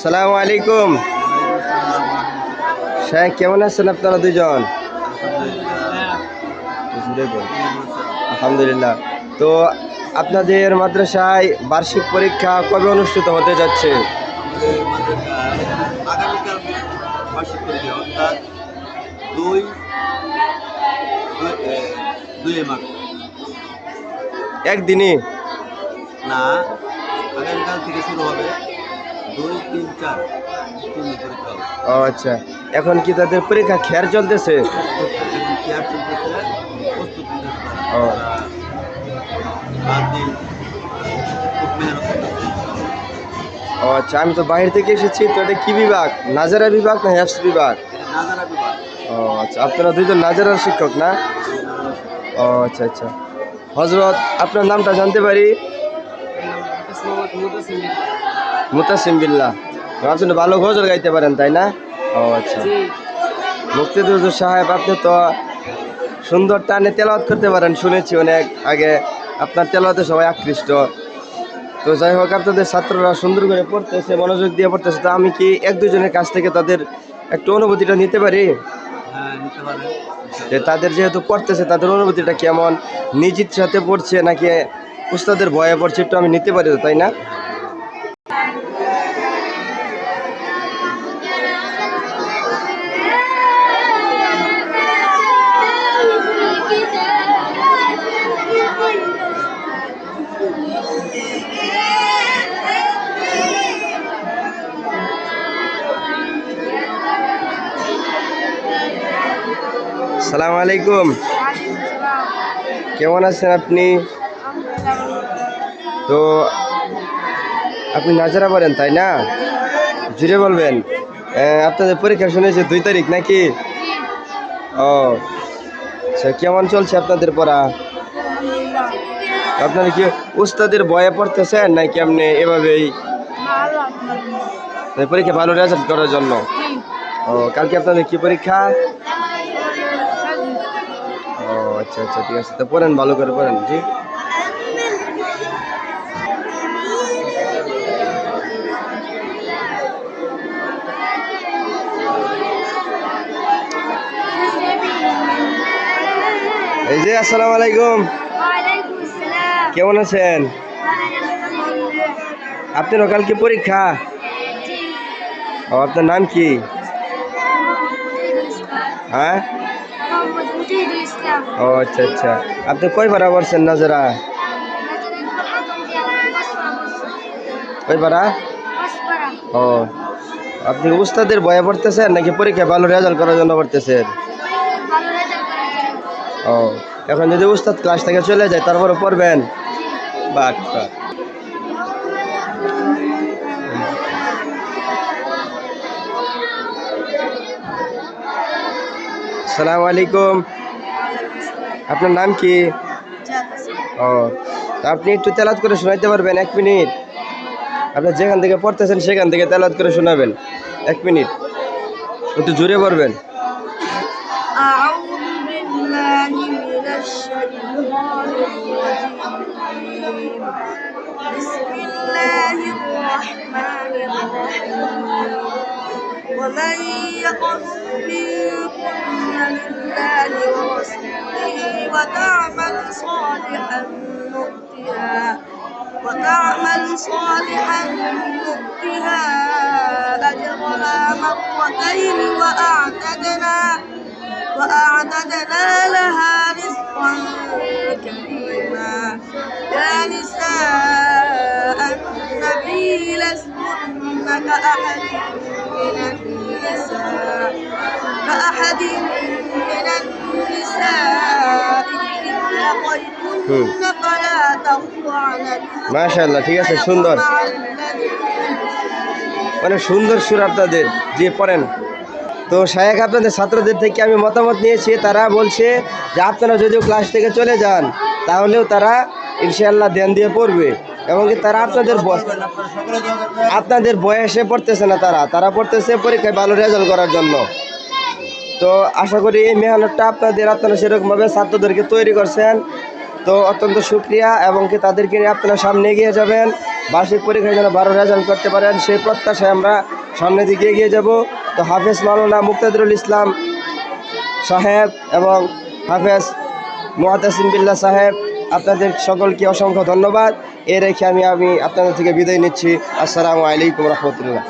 আসসালামু আলাইকুম। শেখ কেমন আছেন আপনারা দুজন? আলহামদুলিল্লাহ। তো আপনাদের মাদ্রাসায় বার্ষিক পরীক্ষা কবে অনুষ্ঠিত হতে যাচ্ছে? আগামীকাল বার্ষিক পরীক্ষা অর্থাৎ 2 মার্চ। একদিনই না, আগামীকাল থেকে শুরু হবে, 2, 3, 4 3 দিন পরীক্ষা হবে। ও আচ্ছা, এখন কি তাদের পরীক্ষা খেয়ার চলতেছে? এখন কেয়ার চলতেছে, প্রস্তুতি নিচ্ছে তারা। ও। তারা রাত দিন খুব মেহনত করতেছে। ও আচ্ছা, আমি তো বাইরে থেকে এসেছি। তো এটা কি বিভাগ, নাজারা বিভাগ না হ্যাফস বিভাগ? এটা নাজারা বিভাগ। ও আচ্ছা, আপনারা দুইজন নাজারার শিক্ষক না? ও আচ্ছা আচ্ছা। হজরত, আপনার নামটা জানতে পারি? মুতাসিম বিল্লাহ। আপনি ভালো গজল গাইতে পারেন তাই না? ও আচ্ছা। মুক্তিযুদ্ধ সাহেব, আপনি তো সুন্দর টানে তেলাওয়াত করতে পারেন, শুনেছি অনেক আগে। আপনার তেলাওয়াতে সবাই আকৃষ্ট। তো যাই হোক, আপনাদের ছাত্ররা সুন্দর করে পড়তেছে, মনোযোগ দিয়ে পড়তেছে। তো আমি কি এক দুজনের কাছ থেকে তাদের একটু অনুভূতিটা নিতে পারি? হ্যাঁ, নিতে পারেন। যে তাদের যেহেতু পড়তেছে, তাদের অনুভূতিটা কেমন, নিজের সাথে পড়ছে নাকি উস্তাদের ভয়ে পড়ছে, একটু আমি নিতে পারি তো, তাই না? আসসালামু আলাইকুম। কেমন আছেন আপনি? তো আপনি নাজারা পড়েন তাই না? জুড়ে বলবেন। আপনাদের পরীক্ষা শুনেছি 2 তারিখ নাকি? ও আচ্ছা, কেমন চলছে আপনাদের পড়া? আপনারা কি উস্তাদের ভয়ে পড়তেছেন নাকি আপনি এভাবেই পরীক্ষা ভালো রেজাল্ট করার জন্য? ও, কালকে আপনাদের কি পরীক্ষা? ও আচ্ছা আচ্ছা, ঠিক আছে। তো পড়েন, ভালো করে পড়েন। জি। এই যে, আসসালামু আলাইকুম। কেমন আছেন? আপনার কালকে পরীক্ষা? ও, আপনার নাম কি? হ্যাঁ। ও আচ্ছা আচ্ছা। আপনি কয়বার পড়ছেন নাজারা? কয়বার? ও, আপনি উস্তাদের ভয়ে পড়তেছেন নাকি পরীক্ষা ভালো রেজাল্ট করার জন্য পড়তেছেন? ও, এখন যদি উস্তাদ ক্লাস থেকে চলে যায় তারপরে পড়বেন? But but. আসসালামু আলাইকুম। আপনার নাম কি? ও, তা আপনি একটু তেলাওয়াত করে শোনাইতে পারবেন 1 মিনিট? আপনি যেখান থেকে পড়তেছেন সেখান থেকে তেলাওয়াত করে শোনাবেন 1 মিনিট। একটু জোরে পড়বেন। أعوذ بالله من الشيطان الرجيم. بسم الله الرحمن الرحيم. ومن يقنط منكن لله ورسوله وتعمل صالحا نؤتها أجرها مرتين وأعتدنا لها رزقا كريما. يا نساء النبي لستن كأحد من النساء إن لقيتن فلا تخضعن মাশাআল্লাহ, ঠিক আছে, সুন্দর, অনেক সুন্দর সুর আপনাদের। যে পড়েন। তো শায়েখ, আপনাদের ছাত্রদের থেকে আমি মতামত নিয়েছি। তারা বলছে যে আপনারা যদিও ক্লাস থেকে চলে যান তাহলেও তারা ইনশাআল্লাহ ধ্যান দিয়ে পড়বে, এবং কি তারা আপনাদের বয়সে পড়তেছে না, তারা পড়তেছে পরীক্ষায় ভালো রেজাল্ট করার জন্য। তো আশা করি এই মেহনতটা আপনারা সেরকমভাবে ছাত্রদেরকে তৈরি করছেন তো অত্যন্ত শুক্রিয়া, এবং কি তাদেরকে নিয়ে আপনারা সামনে এগিয়ে যাবেন, বার্ষিক পরীক্ষায় যেন 12 রেজাল্ট করতে পারেন সেই প্রত্যাশায় আমরা সামনের দিকে এগিয়ে যাব। তো হাফেজ মাওলানা মুক্তাদিরুল ইসলাম সাহেব এবং হাফেজ মুআতাসিম বিল্লাহ সাহেব, আপনাদের সকলকে অসংখ্য ধন্যবাদ। এ রেখে আমি আপনাদের থেকে বিদায় নিচ্ছি। আসসালামু আলাইকুম রহমতুল্লাহ।